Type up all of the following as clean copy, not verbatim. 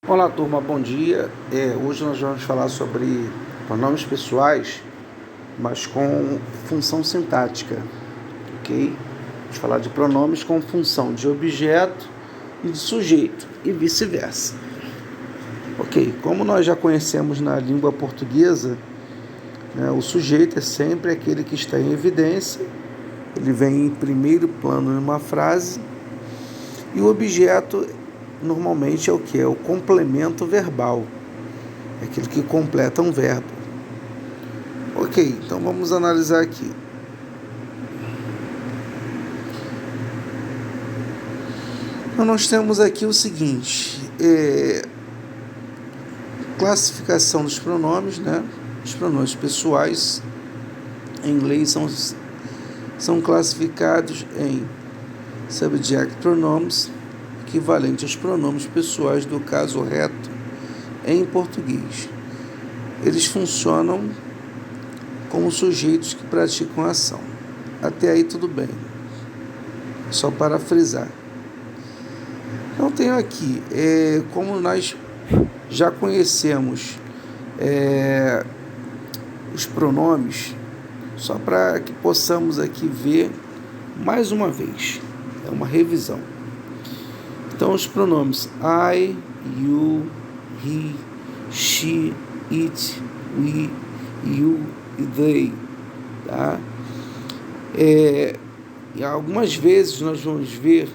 Olá, turma, bom dia. Hoje nós vamos falar sobre pronomes pessoais, mas com função sintática, ok? Vamos falar de pronomes com função de objeto e de sujeito e vice-versa. Ok, como nós já conhecemos na língua portuguesa, né, o sujeito é sempre aquele que está em evidência, ele vem em primeiro plano em uma frase, e o objeto normalmente é o que? É o complemento verbal. É aquilo que completa um verbo. Ok, então vamos analisar aqui. Então nós temos aqui o seguinte, classificação dos pronomes, né? Os pronomes pessoais em inglês são classificados em subject pronouns, equivalente aos pronomes pessoais do caso reto em português. Eles funcionam como sujeitos que praticam a ação. Até aí tudo bem. Só para frisar. Então tenho aqui, como nós já conhecemos os pronomes, só para que possamos aqui ver mais uma vez. É uma revisão. Então os pronomes I, you, he, she, it, we, you e they, tá? E algumas vezes nós vamos ver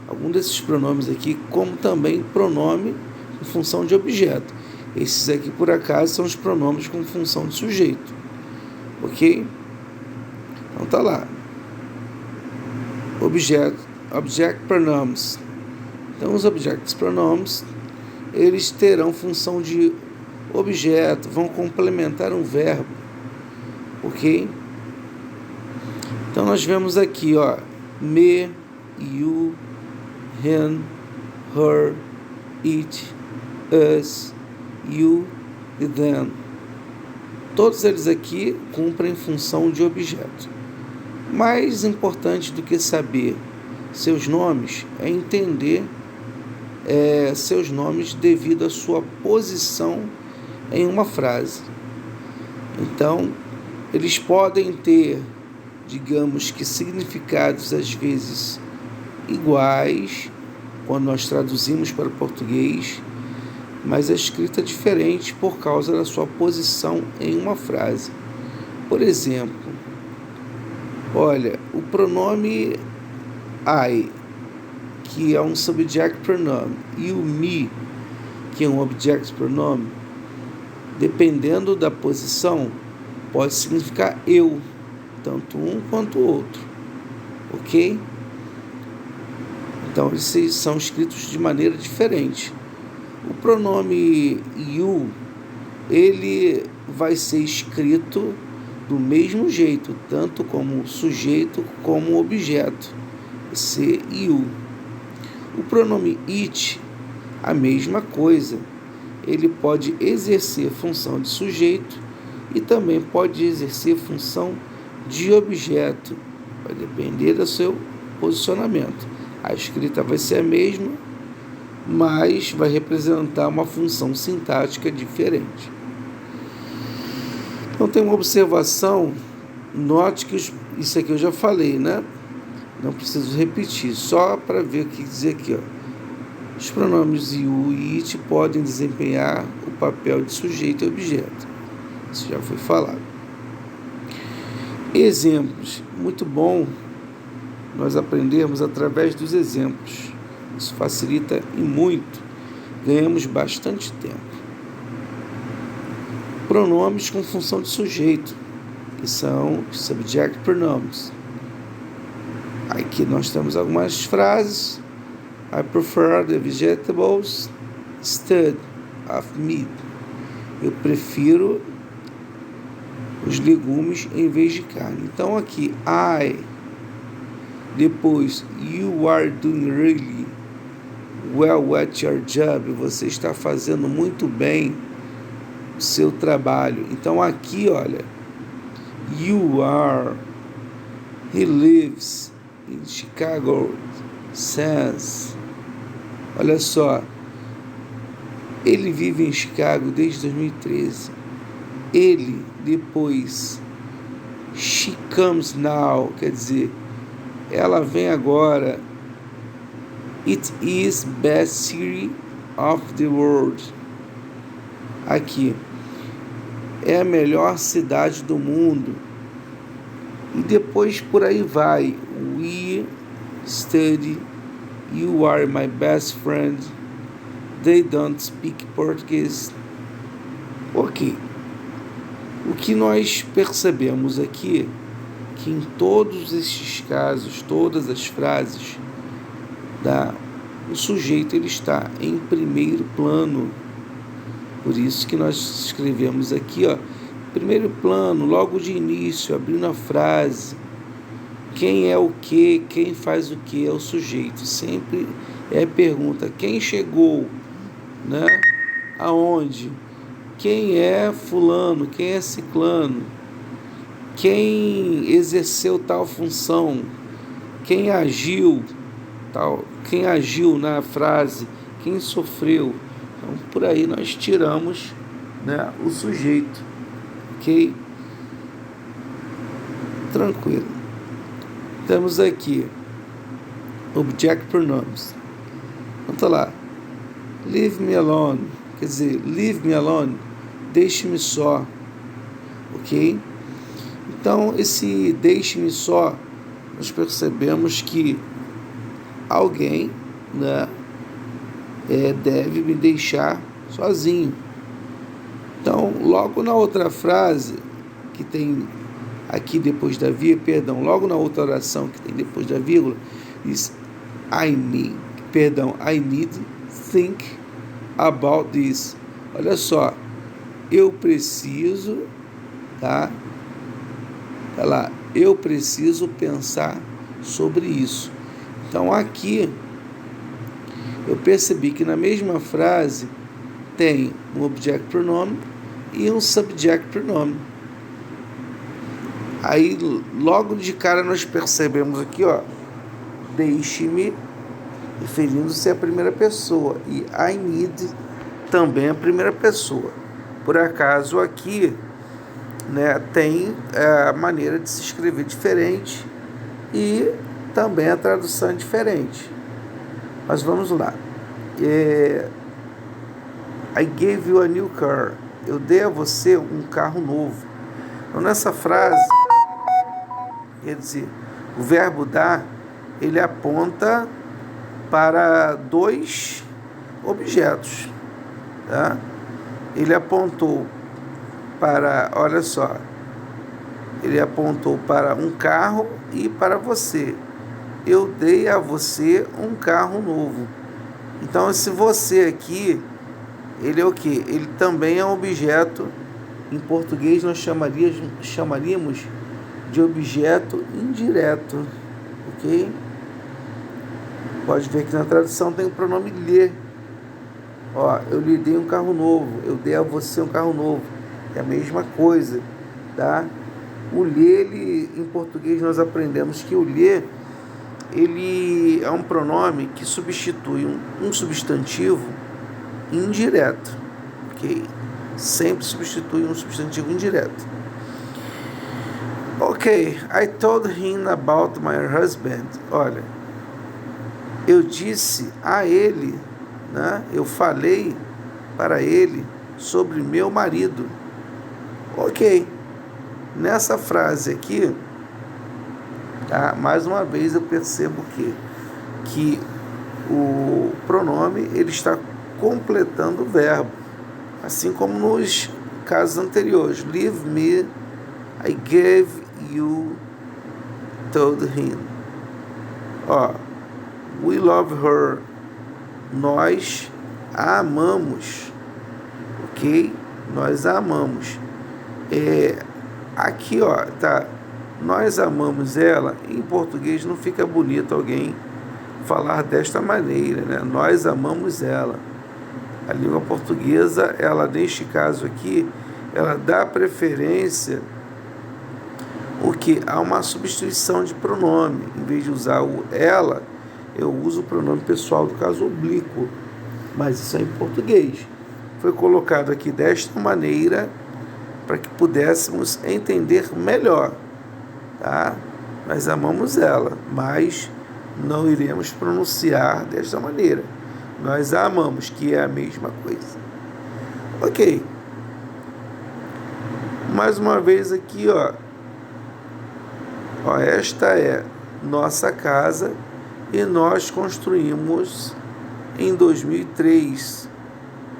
algum desses pronomes aqui como também pronome em função de objeto. Esses aqui, por acaso, são os pronomes com função de sujeito, ok? Então tá lá. Object pronouns. Então os object pronouns, eles terão função de objeto, vão complementar um verbo, ok? Então nós vemos aqui, ó, me, you, him, her, it, us, you e them. Todos eles aqui cumprem função de objeto. Mais importante do que saber seus nomes é entender seus nomes devido à sua posição em uma frase. Então, eles podem ter, digamos que, significados às vezes iguais quando nós traduzimos para o português, mas a escrita é diferente por causa da sua posição em uma frase. Por exemplo, olha, o pronome I, que é um subject pronoun, e o me, que é um object pronoun, dependendo da posição, pode significar eu, tanto um quanto o outro, ok? Então, eles são escritos de maneira diferente. O pronome you, ele vai ser escrito do mesmo jeito, tanto como sujeito como objeto, ser you. O pronome it, a mesma coisa. Ele pode exercer função de sujeito e também pode exercer função de objeto. Vai depender do seu posicionamento. A escrita vai ser a mesma, mas vai representar uma função sintática diferente. Então tem uma observação, note que isso aqui eu já falei, né? Não preciso repetir, só para ver o que dizer aqui, ó. Os pronomes you e it podem desempenhar o papel de sujeito e objeto. Isso já foi falado. Exemplos. Muito bom nós aprendermos através dos exemplos. Isso facilita e muito. Ganhamos bastante tempo. Pronomes com função de sujeito, que são subject pronouns. Aqui nós temos algumas frases. I prefer the vegetables instead of meat. Eu prefiro os legumes em vez de carne. Então aqui, I. Depois, you are doing really well at your job. Você está fazendo muito bem o seu trabalho. Então aqui, olha, you are. He lives in Chicago. Says. Olha só, Ele vive em Chicago desde 2013. Ele, depois, she comes now, quer dizer, ela vem agora. It is best city of the world. Aqui, é a melhor cidade do mundo. E depois por aí vai. We study, you are my best friend, they don't speak Portuguese. Ok. O que nós percebemos aqui, que em todos estes casos, todas as frases, o sujeito ele está em primeiro plano. Por isso que nós escrevemos aqui, ó, primeiro plano, logo de início, abrindo a frase. Quem é o que, quem faz o que é o sujeito. Sempre é pergunta, quem chegou, né? Aonde? Quem é fulano, quem é ciclano? Quem exerceu tal função? Quem agiu, quem agiu na frase? Quem sofreu? Então, por aí nós tiramos, né, o sujeito. Ok? Tranquilo. Temos aqui object pronouns. Então tá lá. Leave me alone. Quer dizer, leave me alone. Deixe-me só. Ok? Então, esse deixe-me só, nós percebemos que alguém, né, deve me deixar sozinho. Então, logo na outra frase que tem aqui depois da vírgula, perdão, logo na outra oração que tem depois da vírgula, diz I need think about this. Olha só, eu preciso, tá lá, eu preciso pensar sobre isso. Então aqui eu percebi que na mesma frase tem um object pronoun e um subject pronoun. Aí logo de cara nós percebemos aqui, ó, deixe-me, referindo-se à primeira pessoa, e I need também a primeira pessoa. Por acaso aqui, né, tem a maneira de se escrever diferente e também a tradução é diferente. Mas vamos lá. I gave you a new car. Eu dei a você um carro novo. Então nessa frase, quer dizer, o verbo dar, ele aponta para dois objetos, tá? Ele apontou para, olha só, ele apontou para um carro e para você. Eu dei a você um carro novo. Então esse você aqui, ele é o quê? Ele também é um objeto. Em português nós chamaríamos de objeto indireto, ok? Pode ver que na tradução tem o pronome lhe. Ó, eu lhe dei um carro novo, eu dei a você um carro novo. É a mesma coisa, tá? O lhe, ele, em português nós aprendemos que o lhe, ele é um pronome que substitui um substantivo indireto, ok? Sempre substitui um substantivo indireto. Ok, I told him about my husband. Olha, eu disse a ele, né? Eu falei para ele sobre meu marido. Ok, nessa frase aqui, tá? Mais uma vez eu percebo que o pronome ele está completando o verbo, assim como nos casos anteriores. Leave me, I gave you, told him. Ó, we love her, nós a amamos, ok? Nós a amamos. Aqui, ó, tá, nós amamos ela. Em português não fica bonito alguém falar desta maneira, né? Nós amamos ela. A língua portuguesa, ela neste caso aqui, ela dá preferência o que há uma substituição de pronome. Em vez de usar o ela, eu uso o pronome pessoal do caso oblíquo. Mas isso é em português. foi colocado aqui desta maneira para que pudéssemos entender melhor, tá? Nós amamos ela, mas não iremos pronunciar desta maneira. Nós a amamos, que é a mesma coisa. Ok. Mais uma vez aqui, ó, esta é nossa casa e nós construímos em 2003.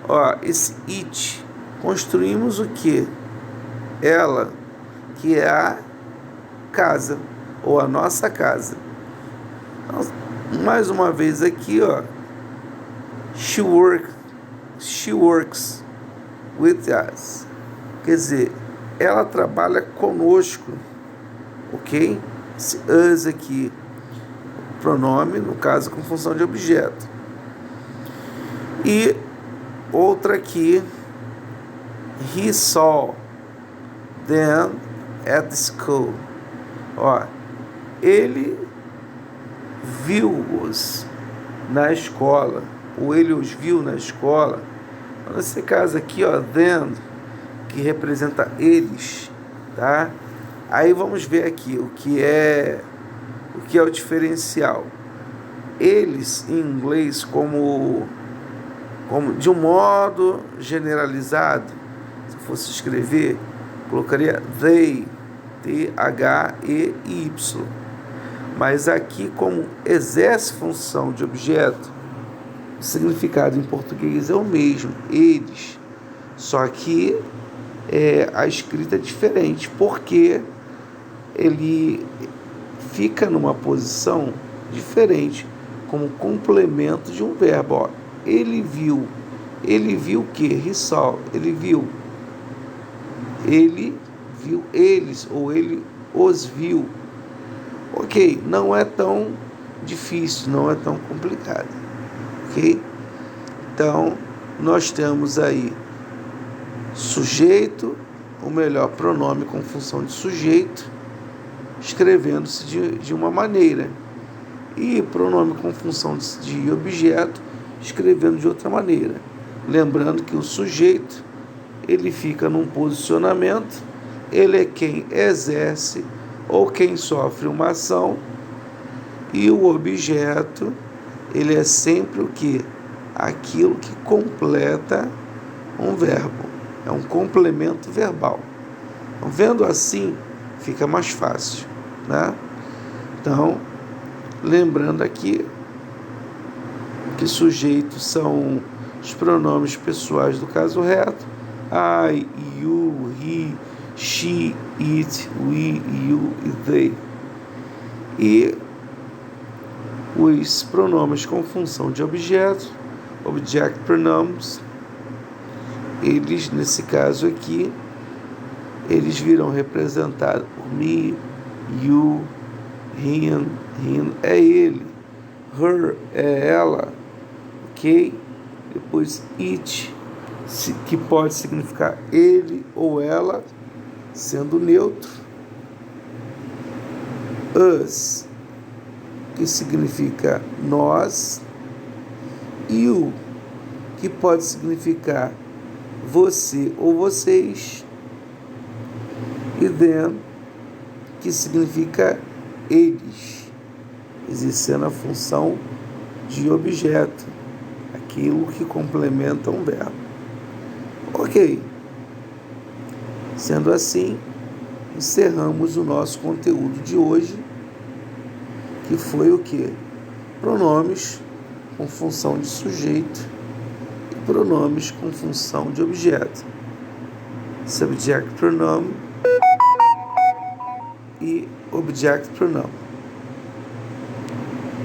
Ó, esse it, construímos o quê? Ela, que é a casa, ou a nossa casa. Então, mais uma vez aqui, ó, she works with us. Quer dizer, ela trabalha conosco, ok? Esse us aqui, pronome, no caso, com função de objeto. E outra aqui, he saw them at school. Ó, ele viu-os na escola, ou ele os viu na escola. Nesse caso aqui, ó, them, que representa eles, tá? Aí vamos ver aqui o que é o diferencial. Eles, em inglês, como de um modo generalizado, se fosse escrever, colocaria they, T-H-E-Y. Mas aqui, como exerce função de objeto, o significado em português é o mesmo, eles. Só que a escrita é diferente, porque ele fica numa posição diferente, como complemento de um verbo. Ó, ele viu o que? He saw, ele viu eles, ou ele os viu. Ok, não é tão difícil, não é tão complicado, ok? Então, nós temos aí sujeito, ou melhor, pronome com função de sujeito, escrevendo-se de uma maneira, e pronome com função de objeto, escrevendo de outra maneira. Lembrando que o sujeito, ele fica num posicionamento, ele é quem exerce ou quem sofre uma ação, e o objeto, ele é sempre o que? Aquilo que completa um verbo. É um complemento verbal. Então, vendo assim, fica mais fácil, né? Então, lembrando aqui que sujeitos são os pronomes pessoais do caso reto: I, you, he, she, it, we, you e they. E os pronomes com função de objeto, object pronouns, eles, nesse caso aqui, eles virão representados por me, you, him é ele, her é ela, ok? Depois it, que pode significar ele ou ela, sendo neutro. Us, que significa nós. You, que pode significar você ou vocês. E them, que significa eles, exercendo a função de objeto, aquilo que complementa um verbo. Ok. Sendo assim, encerramos o nosso conteúdo de hoje, que foi o quê? Pronomes com função de sujeito e pronomes com função de objeto. Subject pronoun e object pronoun.